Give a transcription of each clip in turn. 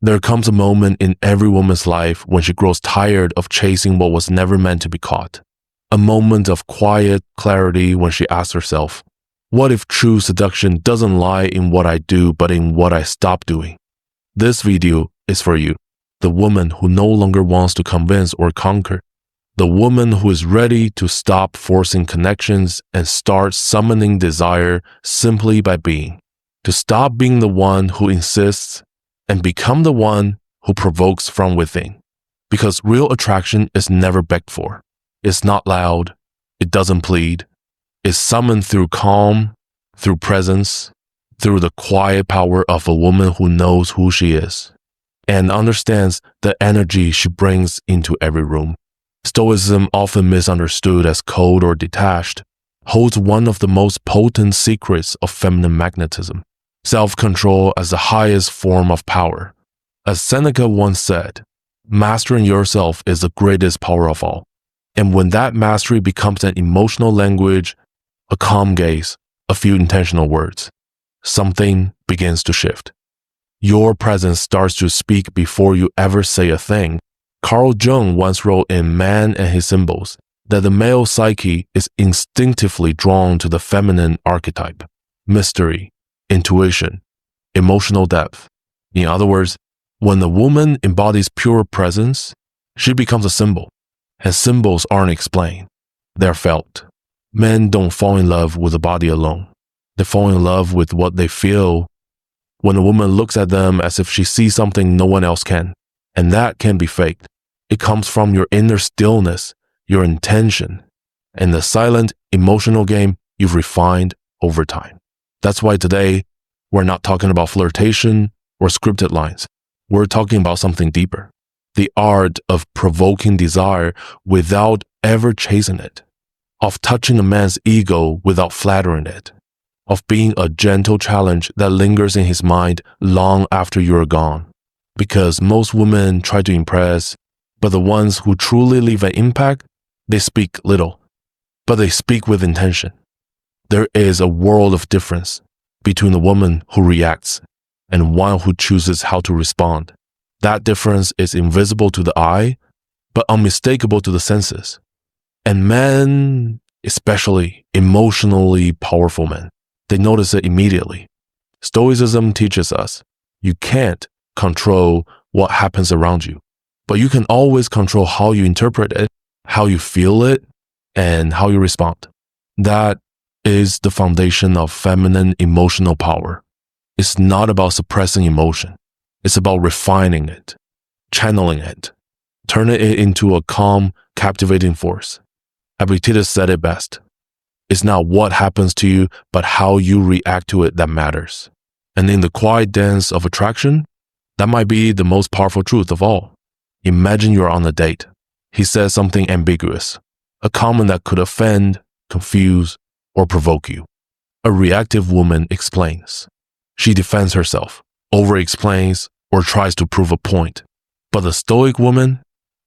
There comes a moment in every woman's life when she grows tired of chasing what was never meant to be caught. A moment of quiet clarity when she asks herself, what if true seduction doesn't lie in what I do but in what I stop doing? This video is for you, the woman who no longer wants to convince or conquer, the woman who is ready to stop forcing connections and start summoning desire simply by being, to stop being the one who insists and become the one who provokes from within. Because real attraction is never begged for. It's not loud. It doesn't plead. It's summoned through calm, through presence, through the quiet power of a woman who knows who she is and understands the energy she brings into every room. Stoicism, often misunderstood as cold or detached, holds one of the most potent secrets of feminine magnetism. Self-control as the highest form of power. As Seneca once said, mastering yourself is the greatest power of all. And when that mastery becomes an emotional language, a calm gaze, a few intentional words, something begins to shift. Your presence starts to speak before you ever say a thing. Carl Jung once wrote in Man and His Symbols that the male psyche is instinctively drawn to the feminine archetype, mystery, intuition, emotional depth. In other words, when a woman embodies pure presence, she becomes a symbol, and symbols aren't explained, they're felt. Men don't fall in love with the body alone. They fall in love with what they feel when a woman looks at them as if she sees something no one else can, and that can be faked. It comes from your inner stillness, your intention, and the silent emotional game you've refined over time. That's why today, we're not talking about flirtation or scripted lines. We're talking about something deeper. The art of provoking desire without ever chasing it, of touching a man's ego without flattering it, of being a gentle challenge that lingers in his mind long after you're gone. Because most women try to impress, but the ones who truly leave an impact, they speak little, but they speak with intention. There is a world of difference between a woman who reacts and one who chooses how to respond. That difference is invisible to the eye, but unmistakable to the senses. And men, especially emotionally powerful men, they notice it immediately. Stoicism teaches us you can't control what happens around you, but you can always control how you interpret it, how you feel it, and how you respond. That is the foundation of feminine emotional power. It's not about suppressing emotion. It's about refining it, channeling it, turning it into a calm, captivating force. Epictetus said it best. It's not what happens to you, but how you react to it that matters. And in the quiet dance of attraction, that might be the most powerful truth of all. Imagine you're on a date. He says something ambiguous, a comment that could offend, confuse, or provoke you. A reactive woman explains. She defends herself, over-explains, or tries to prove a point. But the stoic woman,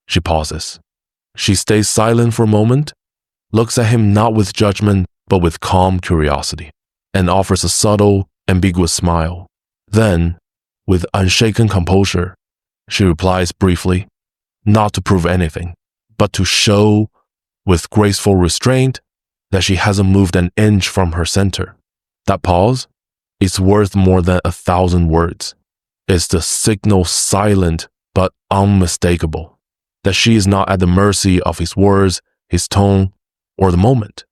she pauses. She stays silent for a moment, looks at him not with judgment, but with calm curiosity, and offers a subtle, ambiguous smile. Then, with unshaken composure, she replies briefly, not to prove anything, but to show, with graceful restraint, that she hasn't moved an inch from her center. That pause is worth more than 1,000 words. It's the signal, silent but unmistakable, that she is not at the mercy of his words, his tone, or the moment.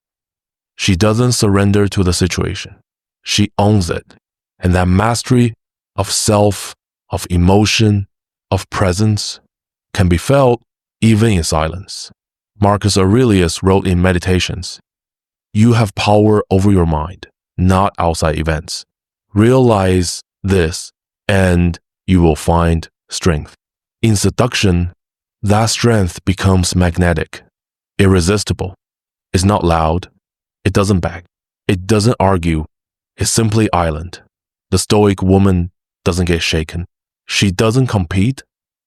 She doesn't surrender to the situation. She owns it. And that mastery of self, of emotion, of presence can be felt even in silence. Marcus Aurelius wrote in Meditations, "You have power over your mind, not outside events. Realize this, and you will find strength." In seduction, that strength becomes magnetic, irresistible. It's not loud. It doesn't beg. It doesn't argue. It's simply island. The stoic woman doesn't get shaken. She doesn't compete.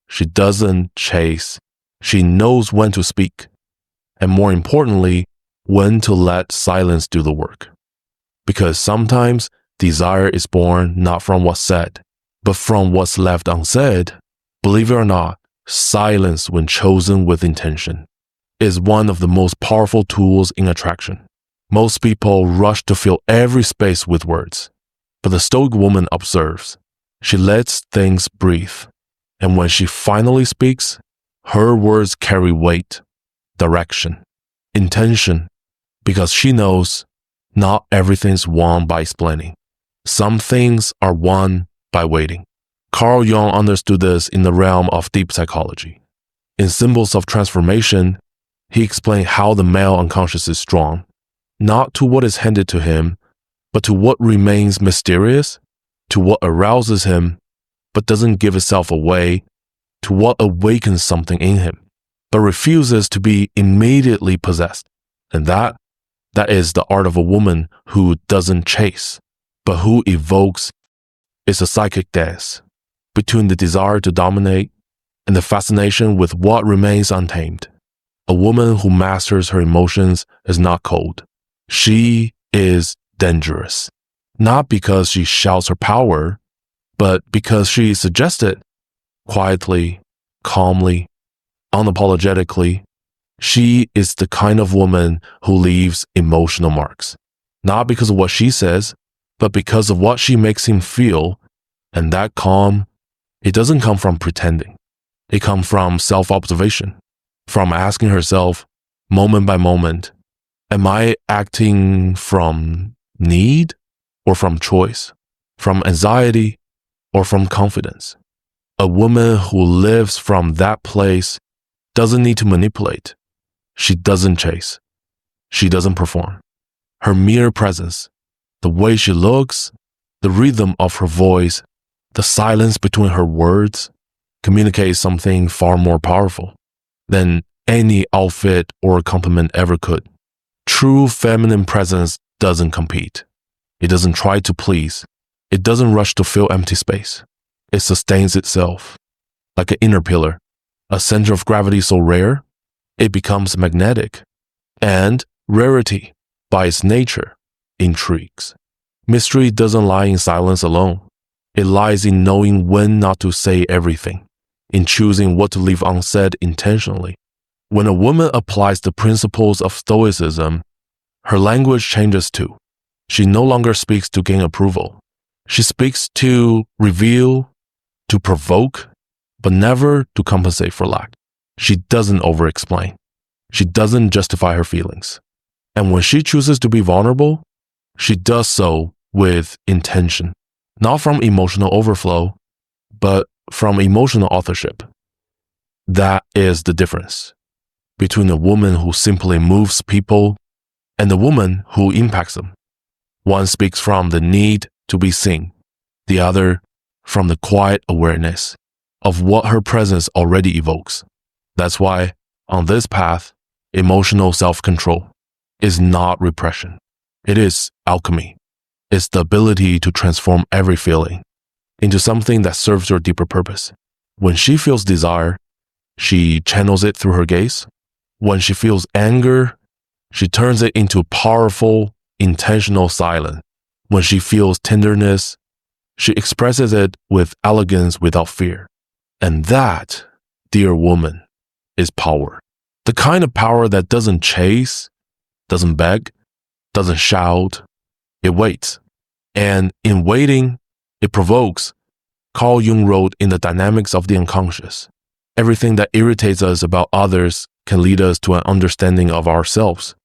She doesn't chase. She knows when to speak. And more importantly, when to let silence do the work. Because sometimes desire is born not from what's said, but from what's left unsaid. Believe it or not, silence, when chosen with intention, is one of the most powerful tools in attraction. Most people rush to fill every space with words, but the Stoic woman observes. She lets things breathe, and when she finally speaks, her words carry weight, direction, intention, because she knows not everything's won by explaining. Some things are won by waiting. Carl Jung understood this in the realm of deep psychology. In Symbols of Transformation, he explained how the male unconscious is drawn, not to what is handed to him, but to what remains mysterious, to what arouses him, but doesn't give itself away, to what awakens something in him, but refuses to be immediately possessed. And that is the art of a woman who doesn't chase, but who evokes. It's a psychic dance between the desire to dominate and the fascination with what remains untamed. A woman who masters her emotions is not cold. She is dangerous, not because she shouts her power, but because she suggests it quietly, calmly, unapologetically. She is the kind of woman who leaves emotional marks, not because of what she says, but because of what she makes him feel. And that calm, it doesn't come from pretending. It comes from self-observation, from asking herself, moment by moment, am I acting from need or from choice, from anxiety or from confidence? A woman who lives from that place doesn't need to manipulate. She doesn't chase. She doesn't perform. Her mere presence, the way she looks, the rhythm of her voice, the silence between her words, communicates something far more powerful than any outfit or compliment ever could. True feminine presence doesn't compete. It doesn't try to please. It doesn't rush to fill empty space. It sustains itself. Like an inner pillar, a center of gravity so rare, it becomes magnetic. And rarity, by its nature, intrigues. Mystery doesn't lie in silence alone. It lies in knowing when not to say everything, in choosing what to leave unsaid intentionally. When a woman applies the principles of Stoicism, her language changes too. She no longer speaks to gain approval. She speaks to reveal, to provoke, but never to compensate for lack. She doesn't over-explain. She doesn't justify her feelings. And when she chooses to be vulnerable, she does so with intention, not from emotional overflow, but from emotional authorship. That is the difference between a woman who simply moves people and a woman who impacts them. One speaks from the need to be seen, the other from the quiet awareness of what her presence already evokes. That's why, on this path, emotional self-control is not repression. It is alchemy. It's the ability to transform every feeling into something that serves your deeper purpose. When she feels desire, she channels it through her gaze. When she feels anger, she turns it into powerful, intentional silence. When she feels tenderness, she expresses it with elegance without fear. And that, dear woman, is power. The kind of power that doesn't chase, doesn't beg, doesn't shout. It waits. And in waiting, it provokes. Carl Jung wrote in The Dynamics of the Unconscious, everything that irritates us about others can lead us to an understanding of ourselves.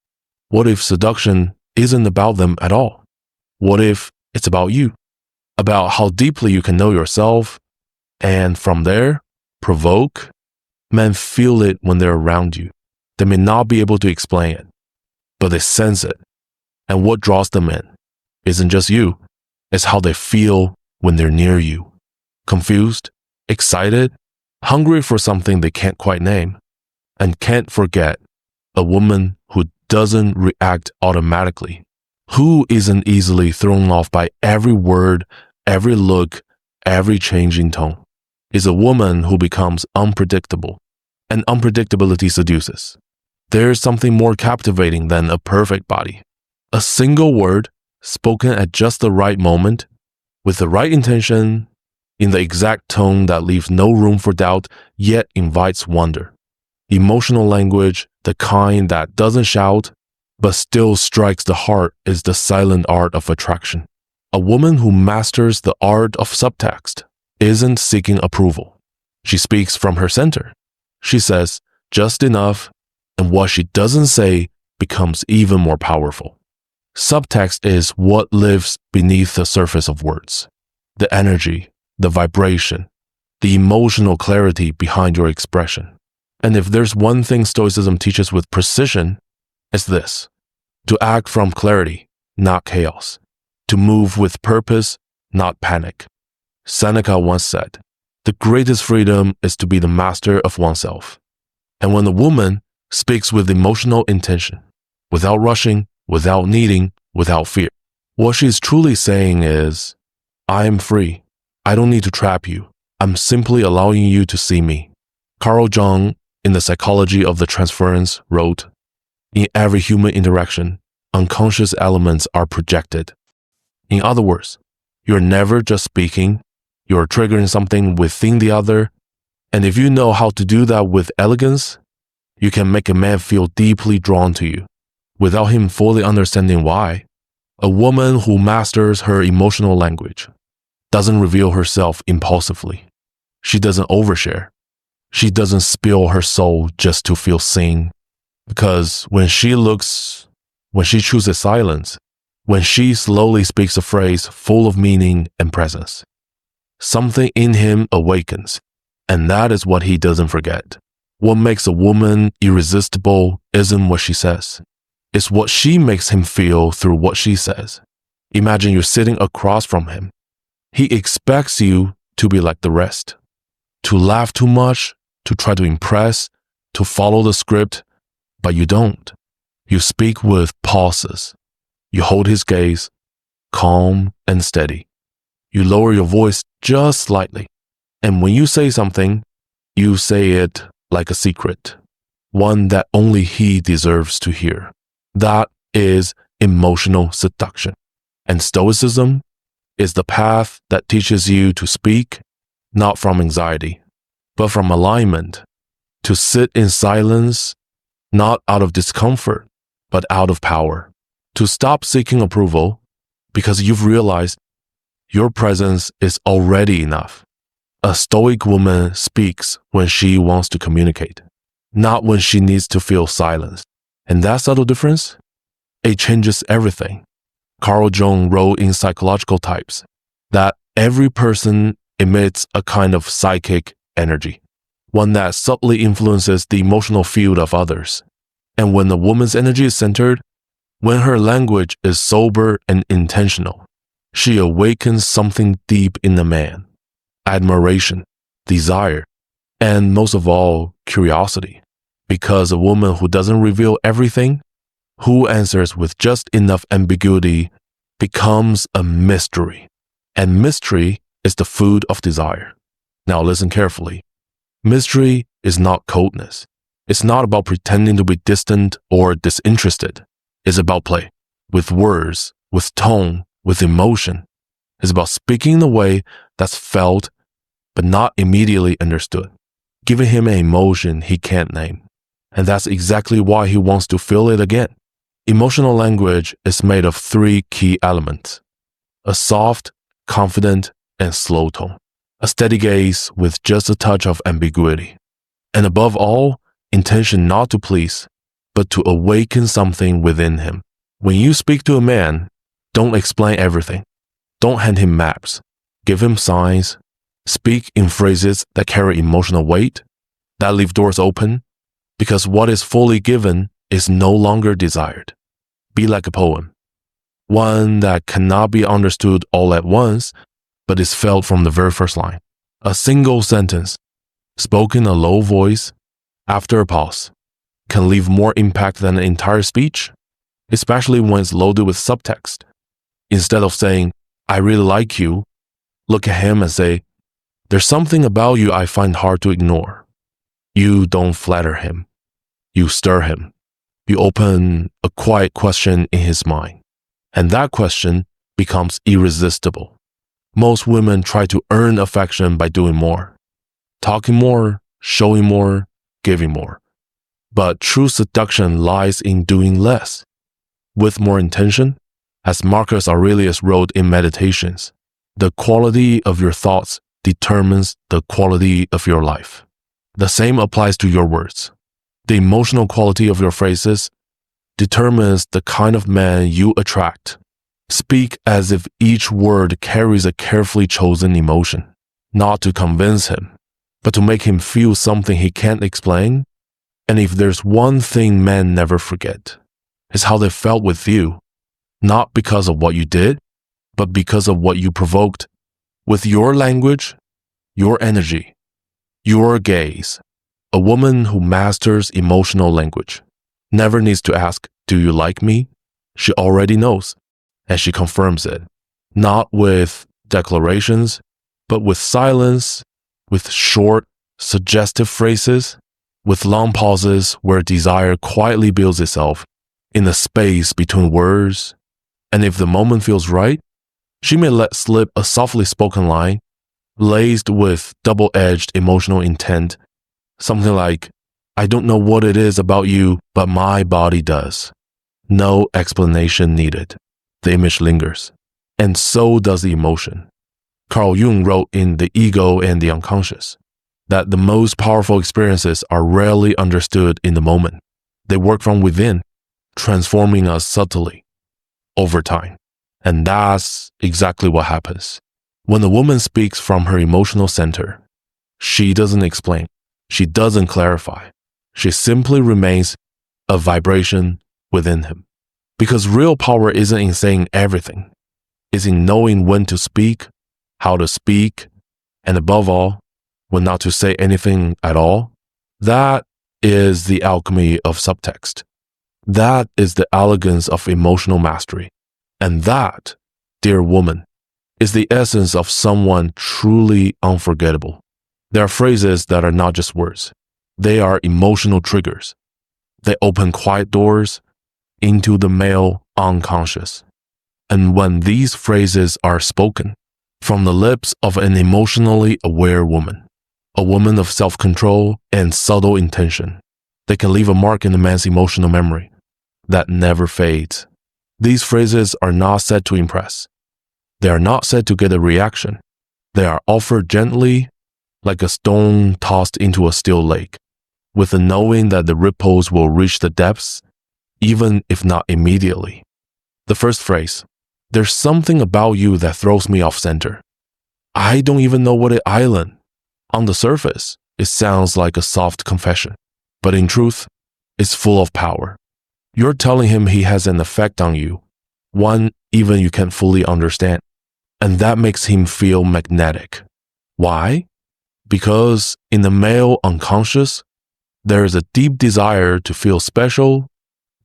What if seduction isn't about them at all? What if it's about you? About how deeply you can know yourself, and from there, provoke? Men feel it when they're around you. They may not be able to explain it, but they sense it. And what draws them in isn't just you, it's how they feel when they're near you. Confused, excited, hungry for something they can't quite name. And can't forget a woman who doesn't react automatically, who isn't easily thrown off by every word, every look, every change in tone, is a woman who becomes unpredictable, and unpredictability seduces. There's something more captivating than a perfect body. A single word spoken at just the right moment, with the right intention, in the exact tone that leaves no room for doubt yet invites wonder. Emotional language, the kind that doesn't shout but still strikes the heart, is the silent art of attraction. A woman who masters the art of subtext isn't seeking approval. She speaks from her center. She says just enough, and what she doesn't say becomes even more powerful. Subtext is what lives beneath the surface of words. The energy, the vibration, the emotional clarity behind your expression. And if there's one thing Stoicism teaches with precision, it's this: to act from clarity, not chaos. To move with purpose, not panic. Seneca once said, "The greatest freedom is to be the master of oneself." And when a woman speaks with emotional intention, without rushing, without needing, without fear, what she's truly saying is, I am free. I don't need to trap you. I'm simply allowing you to see me. Carl Jung, in The Psychology of the Transference, wrote, "In every human interaction, unconscious elements are projected." In other words, you're never just speaking, you're triggering something within the other, and if you know how to do that with elegance, you can make a man feel deeply drawn to you, without him fully understanding why. A woman who masters her emotional language doesn't reveal herself impulsively. She doesn't overshare. She doesn't spill her soul just to feel seen. Because when she chooses silence, when she slowly speaks a phrase full of meaning and presence, something in him awakens, and that is what he doesn't forget. What makes a woman irresistible isn't what she says. It's what she makes him feel through what she says. Imagine you're sitting across from him. He expects you to be like the rest, to laugh too much, to try to impress, to follow the script, but you don't. You speak with pauses. You hold his gaze, calm and steady. You lower your voice just slightly. And when you say something, you say it like a secret, one that only he deserves to hear. That is emotional seduction. And Stoicism is the path that teaches you to speak, not from anxiety, but from alignment, to sit in silence, not out of discomfort, but out of power, to stop seeking approval because you've realized your presence is already enough. A Stoic woman speaks when she wants to communicate, not when she needs to feel silence. And that subtle difference, it changes everything. Carl Jung wrote in Psychological Types that every person emits a kind of psychic energy, one that subtly influences the emotional field of others. And when a woman's energy is centered, when her language is sober and intentional, she awakens something deep in the man: admiration, desire, and most of all, curiosity. Because a woman who doesn't reveal everything, who answers with just enough ambiguity, becomes a mystery. And mystery is the food of desire. Now listen carefully. Mystery is not coldness. It's not about pretending to be distant or disinterested. It's about play, with words, with tone, with emotion. It's about speaking in a way that's felt but not immediately understood, giving him an emotion he can't name. And that's exactly why he wants to feel it again. Emotional language is made of three key elements: a soft, confident, and slow tone, a steady gaze with just a touch of ambiguity, and above all, intention not to please, but to awaken something within him. When you speak to a man, don't explain everything. Don't hand him maps. Give him signs. Speak in phrases that carry emotional weight, that leave doors open, because what is fully given is no longer desired. Be like a poem, one that cannot be understood all at once, but is felt from the very first line. A single sentence, spoken in a low voice, after a pause, can leave more impact than an entire speech, especially when it's loaded with subtext. Instead of saying, "I really like you," look at him and say, "There's something about you I find hard to ignore." You don't flatter him. You stir him. You open a quiet question in his mind, and that question becomes irresistible. Most women try to earn affection by doing more, talking more, showing more, giving more. But true seduction lies in doing less, with more intention. As Marcus Aurelius wrote in Meditations, the quality of your thoughts determines the quality of your life. The same applies to your words. The emotional quality of your phrases determines the kind of man you attract. Speak as if each word carries a carefully chosen emotion, not to convince him, but to make him feel something he can't explain. And if there's one thing men never forget, it's how they felt with you, not because of what you did, but because of what you provoked with your language, your energy, your gaze. A woman who masters emotional language never needs to ask, "Do you like me?" She already knows, and she confirms it, not with declarations, but with silence, with short, suggestive phrases, with long pauses where desire quietly builds itself in the space between words. And if the moment feels right, she may let slip a softly spoken line, laced with double-edged emotional intent, something like, "I don't know what it is about you, but my body does." No explanation needed. The image lingers, and so does the emotion. Carl Jung wrote in The Ego and the Unconscious that the most powerful experiences are rarely understood in the moment. They work from within, transforming us subtly over time. And that's exactly what happens. When a woman speaks from her emotional center, she doesn't explain, she doesn't clarify, she simply remains a vibration within him. Because real power isn't in saying everything, it's in knowing when to speak, how to speak, and above all, when not to say anything at all. That is the alchemy of subtext. That is the elegance of emotional mastery. And that, dear woman, is the essence of someone truly unforgettable. There are phrases that are not just words. They are emotional triggers. They open quiet doors into the male unconscious. And when these phrases are spoken from the lips of an emotionally aware woman, a woman of self-control and subtle intention, they can leave a mark in a man's emotional memory that never fades. These phrases are not said to impress. They are not said to get a reaction. They are offered gently, like a stone tossed into a still lake, with the knowing that the ripples will reach the depths, even if not immediately. The first phrase, "There's something about you that throws me off center. I don't even know what it island." On the surface, it sounds like a soft confession, but in truth, it's full of power. You're telling him he has an effect on you, one even you can't fully understand, and that makes him feel magnetic. Why? Because in the male unconscious, there is a deep desire to feel special,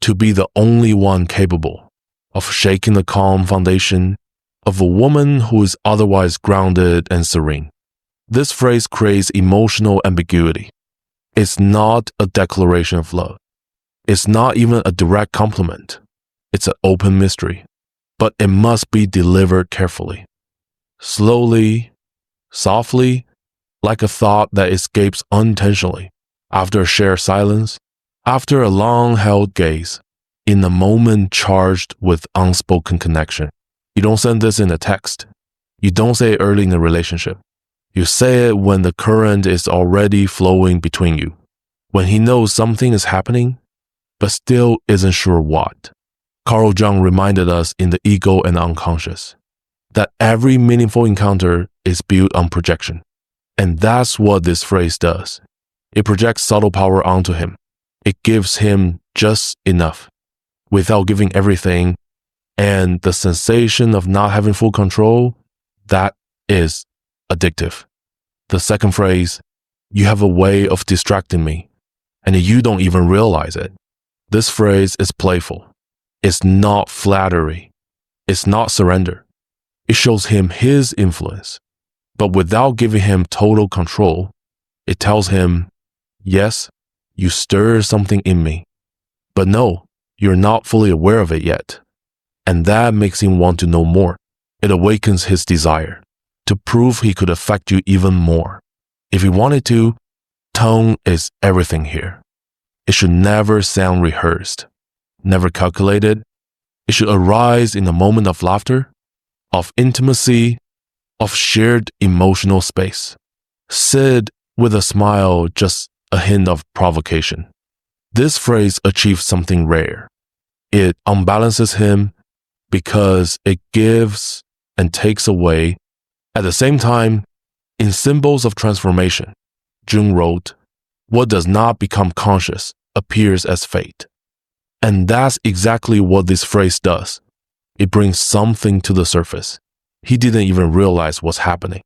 to be the only one capable of shaking the calm foundation of a woman who is otherwise grounded and serene. This phrase creates emotional ambiguity. It's not a declaration of love. It's not even a direct compliment. It's an open mystery, but it must be delivered carefully, slowly, softly, like a thought that escapes unintentionally, after a shared silence, after a long-held gaze, in a moment charged with unspoken connection. You don't send this in a text. You don't say it early in a relationship. You say it when the current is already flowing between you, when he knows something is happening, but still isn't sure what. Carl Jung reminded us in The Ego and the Unconscious that every meaningful encounter is built on projection. And that's what this phrase does. It projects subtle power onto him. It gives him just enough, without giving everything, and the sensation of not having full control, that is addictive. The second phrase, "You have a way of distracting me, and you don't even realize it." This phrase is playful. It's not flattery. It's not surrender. It shows him his influence, but without giving him total control. It tells him, yes, you stir something in me, but no, you're not fully aware of it yet. And that makes him want to know more. It awakens his desire. to prove he could affect you even more. If he wanted to, tone is everything here. It should never sound rehearsed, never calculated. It should arise in a moment of laughter, of intimacy, of shared emotional space. Said with a smile, just a hint of provocation. This phrase achieves something rare. It unbalances him because it gives and takes away. At the same time, in Symbols of Transformation, Jung wrote, "What does not become conscious appears as fate." And that's exactly what this phrase does. It brings something to the surface. He didn't even realize what's happening.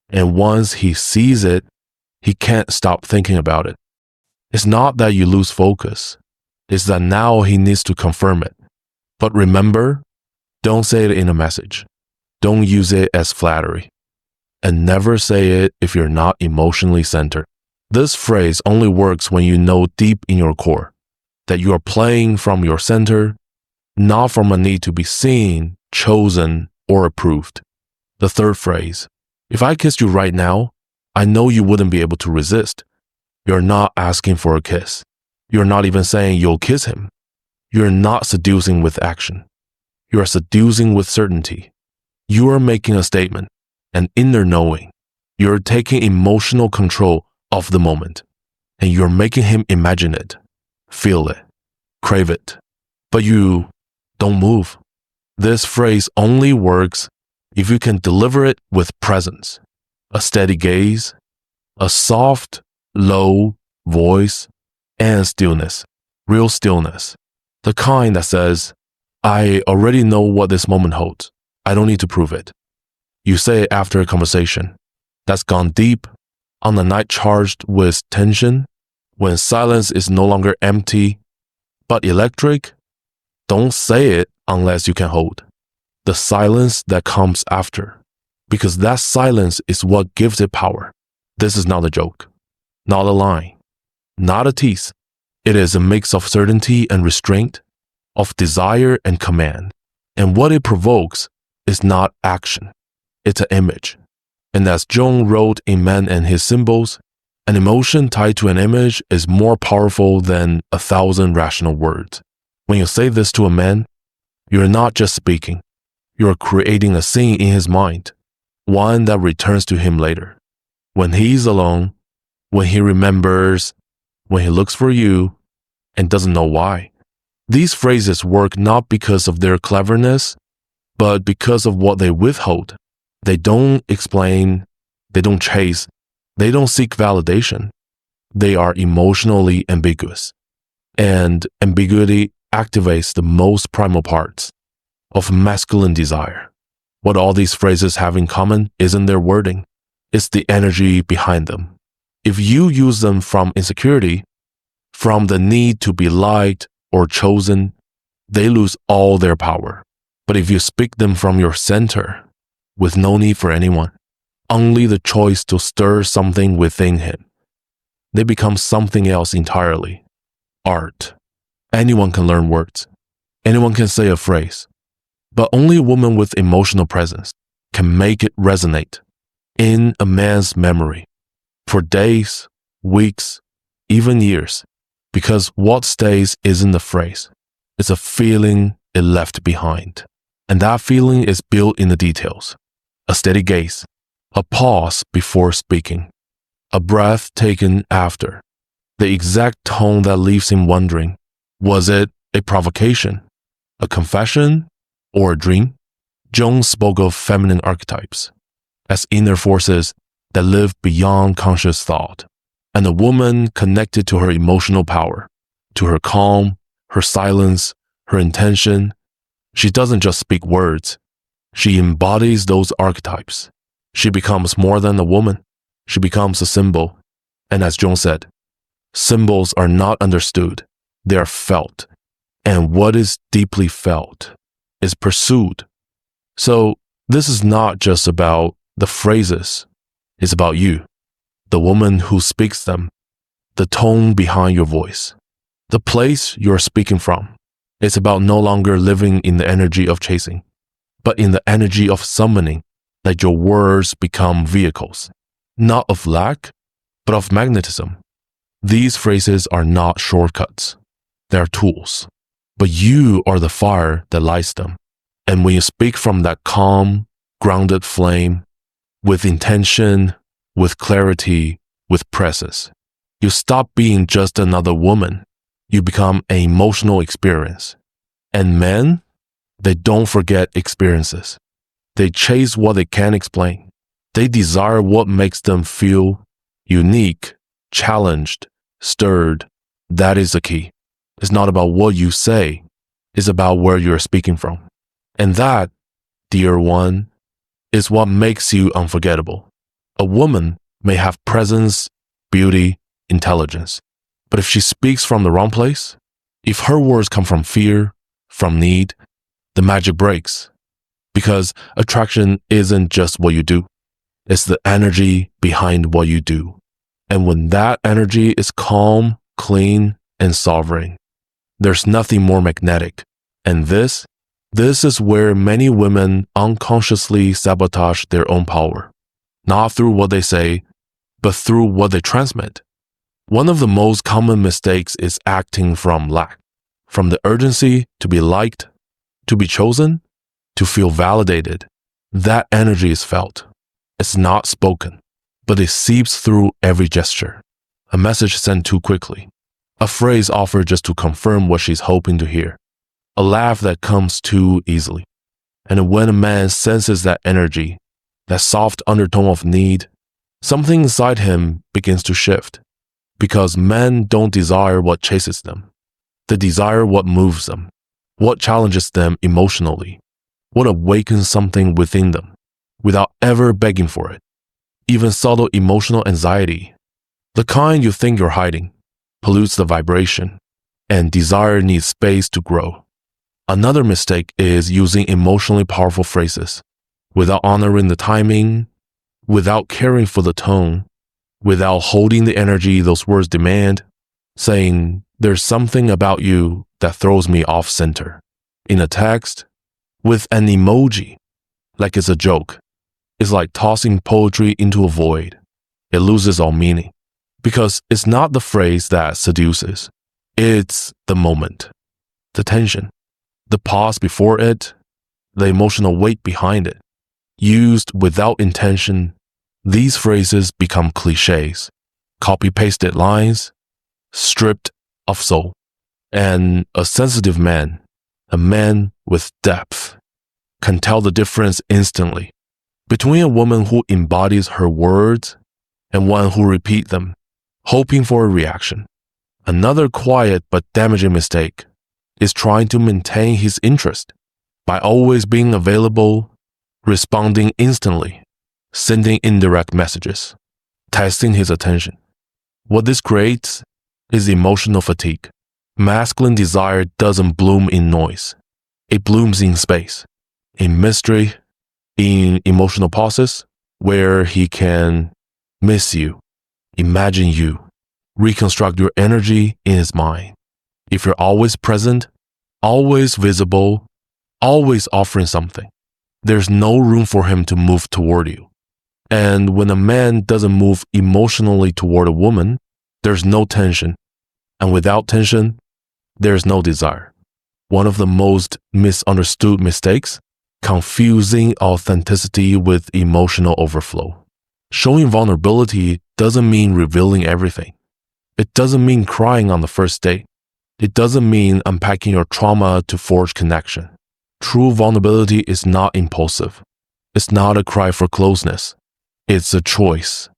And once he sees it, he can't stop thinking about it. It's not that you lose focus. It's that now he needs to confirm it. But remember, don't say it in a message. Don't use it as flattery. And never say it if you're not emotionally centered. This phrase only works when you know deep in your core that you are playing from your center, not from a need to be seen, chosen, or approved. The third phrase, if I kissed you right now, I know you wouldn't be able to resist. You're not asking for a kiss. You're not even saying you'll kiss him. You're not seducing with action. You are seducing with certainty. You are making a statement, an inner knowing. You're taking emotional control of the moment, and you're making him imagine it, feel it, crave it. But you don't move. This phrase only works if you can deliver it with presence, a steady gaze, a soft, low voice, and stillness, real stillness. The kind that says, I already know what this moment holds. I don't need to prove it. You say it after a conversation that's gone deep, on a night charged with tension, when silence is no longer empty, but electric. Don't say it unless you can hold the silence that comes after, because that silence is what gives it power. This is not a joke, not a line, not a tease. It is a mix of certainty and restraint, of desire and command. And what it provokes is not action, it's an image. And as Jung wrote in Man and His Symbols, an emotion tied to an image is more powerful than 1,000 rational words. When you say this to a man, you're not just speaking, you're creating a scene in his mind, one that returns to him later. When he's alone, when he remembers, when he looks for you and doesn't know why. These phrases work not because of their cleverness, but because of what they withhold. They don't explain, they don't chase, they don't seek validation. They are emotionally ambiguous. And ambiguity activates the most primal parts of masculine desire. What all these phrases have in common isn't their wording, it's the energy behind them. If you use them from insecurity, from the need to be liked or chosen, they lose all their power. But if you speak them from your center, with no need for anyone, only the choice to stir something within him, they become something else entirely. Art. Anyone can learn words. Anyone can say a phrase. But only a woman with emotional presence can make it resonate in a man's memory for days, weeks, even years. Because what stays isn't the phrase. It's a feeling it left behind. And that feeling is built in the details. A steady gaze, a pause before speaking, a breath taken after, the exact tone that leaves him wondering, was it a provocation, a confession, or a dream? Jung spoke of feminine archetypes as inner forces that live beyond conscious thought, and a woman connected to her emotional power, to her calm, her silence, her intention. She doesn't just speak words. She embodies those archetypes. She becomes more than a woman. She becomes a symbol. And as Jung said, symbols are not understood. They are felt. And what is deeply felt is pursued. So this is not just about the phrases. It's about you, the woman who speaks them, the tone behind your voice, the place you're speaking from. It's about no longer living in the energy of chasing, but in the energy of summoning, Let your words become vehicles, not of lack, but of magnetism. These phrases are not shortcuts. They are tools. But you are the fire that lights them. And when you speak from that calm, grounded flame, with intention, with clarity, with presence, you stop being just another woman. You become an emotional experience. And men, they don't forget experiences. They chase what they can't explain. They desire what makes them feel unique, challenged, stirred. That is the key. It's not about what you say. It's about where you're speaking from. And that, dear one, is what makes you unforgettable. A woman may have presence, beauty, intelligence. But if she speaks from the wrong place, if her words come from fear, from need, the magic breaks. Because attraction isn't just what you do. It's the energy behind what you do. And when that energy is calm, clean, and sovereign, there's nothing more magnetic. And this is where many women unconsciously sabotage their own power. Not through what they say, but through what they transmit. One of the most common mistakes is acting from lack. From the urgency to be liked, to be chosen, to feel validated. That energy is felt. It's not spoken, but it seeps through every gesture. A message sent too quickly. A phrase offered just to confirm what she's hoping to hear. A laugh that comes too easily. And when a man senses that energy, that soft undertone of need, something inside him begins to shift. Because men don't desire what chases them. They desire what moves them, what challenges them emotionally, what awakens something within them, without ever begging for it. Even subtle emotional anxiety, the kind you think you're hiding, pollutes the vibration, and desire needs space to grow. Another mistake is using emotionally powerful phrases, without honoring the timing, without caring for the tone, without holding the energy those words demand, saying, "There's something about you that throws me off center," in a text, with an emoji, like it's a joke. It's like tossing poetry into a void. It loses all meaning. Because it's not the phrase that seduces. It's the moment, the tension, the pause before it, the emotional weight behind it. Used without intention, these phrases become cliches, copy-pasted lines, stripped of soul. And a sensitive man, a man with depth, can tell the difference instantly between a woman who embodies her words and one who repeats them, hoping for a reaction. Another quiet but damaging mistake is trying to maintain his interest by always being available, responding instantly, sending indirect messages, testing his attention. What this creates is emotional fatigue. Masculine desire doesn't bloom in noise. It blooms in space, in mystery, in emotional pauses, where he can miss you, imagine you, reconstruct your energy in his mind. If you're always present, always visible, always offering something, there's no room for him to move toward you. And when a man doesn't move emotionally toward a woman, there's no tension. And without tension, there's no desire. One of the most misunderstood mistakes, confusing authenticity with emotional overflow. Showing vulnerability doesn't mean revealing everything. It doesn't mean crying on the first date. It doesn't mean unpacking your trauma to forge connection. True vulnerability is not impulsive. It's not a cry for closeness. It's a choice.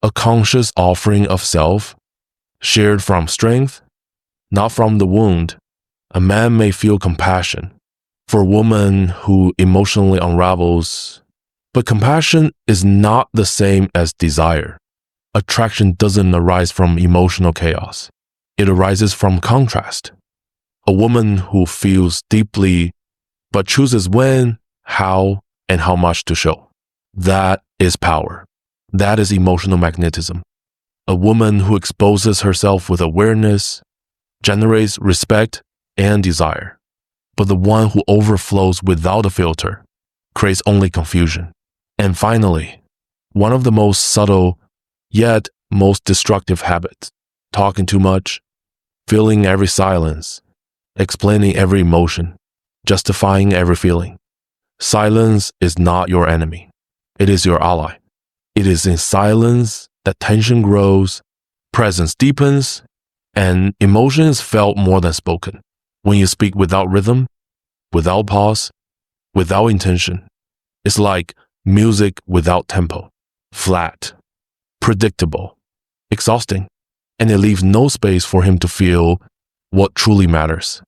A conscious offering of self, shared from strength, not from the wound. A man may feel compassion for a woman who emotionally unravels, but compassion is not the same as desire. Attraction doesn't arise from emotional chaos. It arises from contrast. A woman who feels deeply but chooses when, how, and how much to show. That is power. That is emotional magnetism. A woman who exposes herself with awareness generates respect and desire. But the one who overflows without a filter creates only confusion. And finally, one of the most subtle yet most destructive habits, talking too much, filling every silence, explaining every emotion, justifying every feeling. Silence is not your enemy. It is your ally. It is in silence that tension grows, presence deepens, and emotion is felt more than spoken. When you speak without rhythm, without pause, without intention, it's like music without tempo, flat, predictable, exhausting, and it leaves no space for him to feel what truly matters,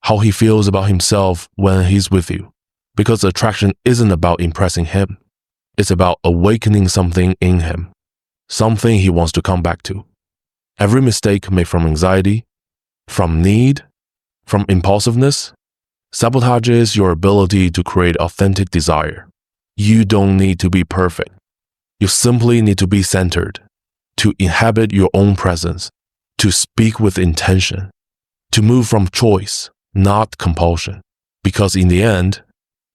how he feels about himself when he's with you. Because attraction isn't about impressing him. It's about awakening something in him, something he wants to come back to. Every mistake made from anxiety, from need, from impulsiveness, sabotages your ability to create authentic desire. You don't need to be perfect. You simply need to be centered, to inhabit your own presence, to speak with intention, to move from choice, not compulsion. Because in the end,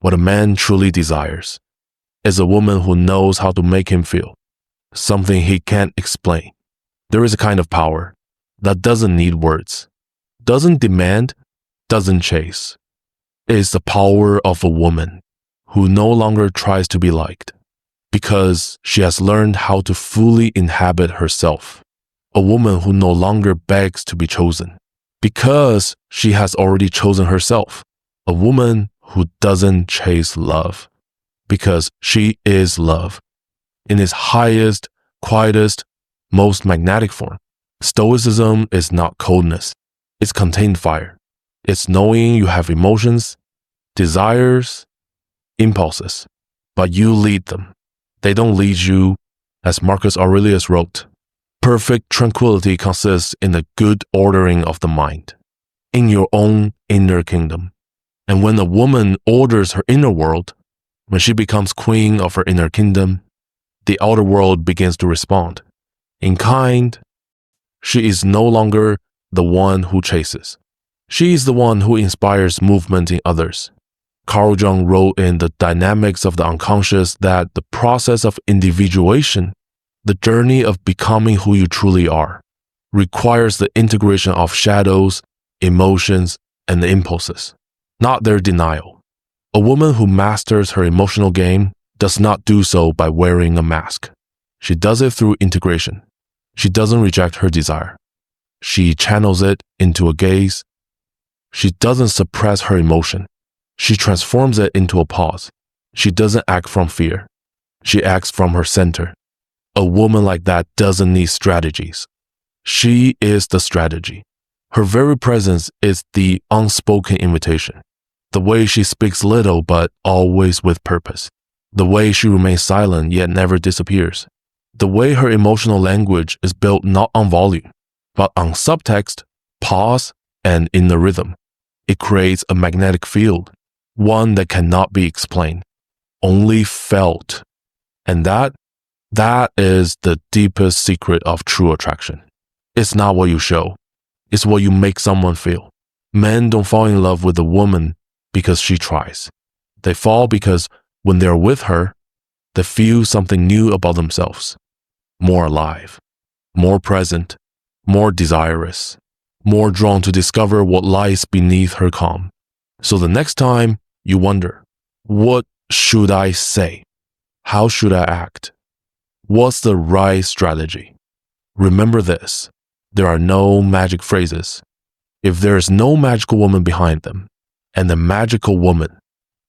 what a man truly desires is a woman who knows how to make him feel, something he can't explain. There is a kind of power that doesn't need words, doesn't demand, doesn't chase. It is the power of a woman who no longer tries to be liked because she has learned how to fully inhabit herself. A woman who no longer begs to be chosen because she has already chosen herself. A woman who doesn't chase love because she is love in its highest, quietest, most magnetic form. Stoicism is not coldness. It's contained fire. It's knowing you have emotions, desires, impulses, but you lead them. They don't lead you. As Marcus Aurelius wrote, perfect tranquility consists in the good ordering of the mind, in your own inner kingdom. And when a woman orders her inner world, when she becomes queen of her inner kingdom, the outer world begins to respond. In kind, she is no longer the one who chases. She is the one who inspires movement in others. Carl Jung wrote in The Dynamics of the Unconscious that the process of individuation, the journey of becoming who you truly are, requires the integration of shadows, emotions, and the impulses, not their denial. A woman who masters her emotional game does not do so by wearing a mask. She does it through integration. She doesn't reject her desire. She channels it into a gaze. She doesn't suppress her emotion. She transforms it into a pause. She doesn't act from fear. She acts from her center. A woman like that doesn't need strategies. She is the strategy. Her very presence is the unspoken invitation. The way she speaks little but always with purpose. The way she remains silent yet never disappears. The way her emotional language is built not on volume, but on subtext, pause, and inner rhythm. It creates a magnetic field, one that cannot be explained, only felt. And that is the deepest secret of true attraction. It's not what you show. It's what you make someone feel. Men don't fall in love with a woman because she tries. They fall because when they're with her, they feel something new about themselves. More alive, more present, more desirous, more drawn to discover what lies beneath her calm. So the next time you wonder, what should I say? How should I act? What's the right strategy? Remember this, there are no magic phrases. If there is no magical woman behind them, and the magical woman,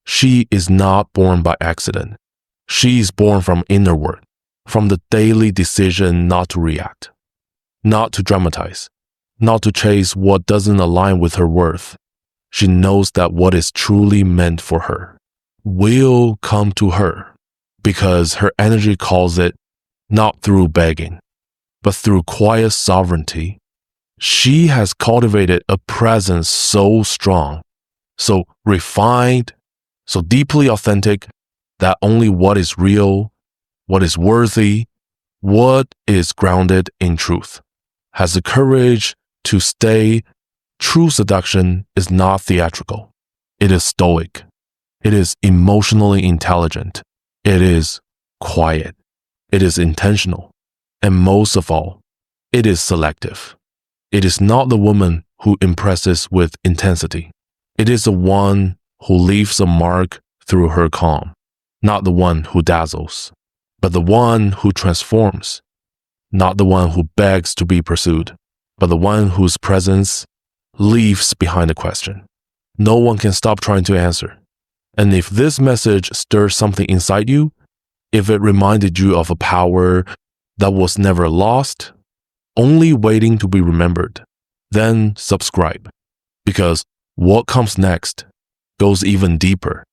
she is not born by accident. She is born from inner work, from the daily decision not to react, not to dramatize, not to chase what doesn't align with her worth. She knows that what is truly meant for her will come to her because her energy calls it, not through begging, but through quiet sovereignty. She has cultivated a presence so strong, so refined, so deeply authentic that only what is real, what is worthy, what is grounded in truth, has the courage to stay. True seduction is not theatrical. It is stoic. It is emotionally intelligent. It is quiet. It is intentional. And most of all, it is selective. It is not the woman who impresses with intensity. It is the one who leaves a mark through her calm, not the one who dazzles, but the one who transforms, not the one who begs to be pursued, but the one whose presence leaves behind a question. No one can stop trying to answer. And if this message stirs something inside you, if it reminded you of a power that was never lost, only waiting to be remembered, then subscribe. Because what comes next goes even deeper.